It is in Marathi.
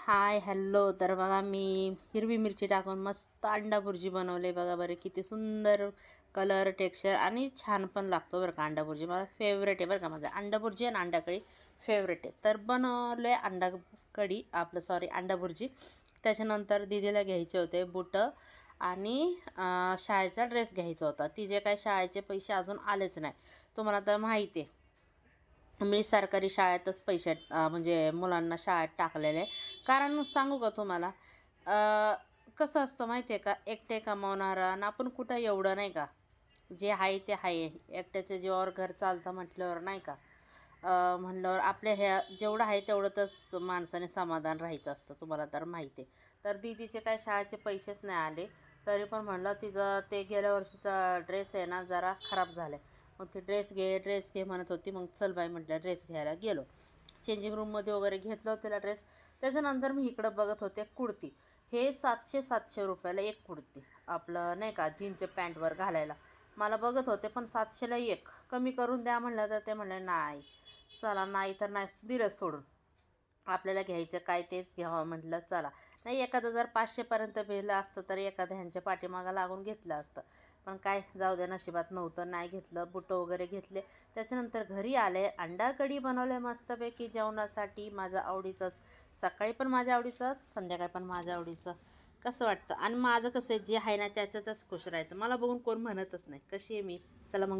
Hi hello. तर बघा मी हिरवी मिरची टाकून मस्त अंडा भुर्जी बनवले. बघा बरं किती सुंदर कलर टेक्स्चर आणि छान पण लागतो बरं का. अंडा भुर्जी मला फेवरेट आहे बरं का. माझा अंडा भुर्जी आणि अंडा कढी फेवरेट आहे. तर बनवले अंडा कढी अंडा भुर्जी. त्याच्यानंतर दीदीला घ्यायचे होते बुटं आणि शाळेचा ड्रेस घ्यायचा होता. तिचे काय शाळेचे पैसे अजून आलेच नाही. तुम्हाला तर माहिती आहे मी सरकारी शाळेतच पैसे म्हणजे मुलांना शाळेत टाकलेले. कारण सांगू का तुम्हाला, कसं असतं माहिती आहे का, एकटे कमावणारा आणि आपण कुठं एवढं नाही का, जे आहे ते आहे. एकट्याच्या जीवावर घर चालतं म्हटल्यावर नाही का, म्हणल्यावर आपल्या ह्या जेवढं आहे तेवढंच माणसाने समाधान राहायचं असतं. तुम्हाला तर माहिती आहे. तर दीदीचे काय शाळेचे पैसेच नाही आले. तरी पण म्हणलं तिचं ते गेल्या वर्षीचा ड्रेस आहे ना जरा खराब झाला. मग ती ड्रेस घे म्हणत होती. मग चल बाई म्हटलं ड्रेस घ्यायला गेलो. चेंजिंग रूममध्ये वगैरे घेतलं होतं तिला ड्रेस. त्याच्यानंतर मी इकडं बघत होते कुर्ती. हे 700 रुपयाला एक कुर्ती, आपलं नाही का जीनच्या पॅन्टवर घालायला. मला बघत होते पण 700ला एक कमी करून द्या म्हणलं तर ते म्हणले नाही. चला नाही तर नाही, दिलं सोडून. आपल्याला घ्यायचं काय तेच घ्यावं म्हटलं चला. नाही एखादं जर 500पर्यंत भेटलं असतं तर एखाद्या ह्यांच्या पाठीमागं लागून घेतलं असतं. पण काय जाऊ दे, नशिबात नव्हतं, नाही घेतलं. बुटं वगैरे घेतले. त्याच्यानंतर घरी आले, अंडा कढी बनवले मस्तपैकी जेवणासाठी माझं आवडीचंच. सकाळी पण माझ्या आवडीचं, संध्याकाळी पण माझ्या आवडीचं. कसं वाटतं. आणि माझं कसं आहे, जे आहे ना त्याच्यातच खुश राहायचं. मला बघून कोण म्हणतच नाही कशी आहे मी. चला मग.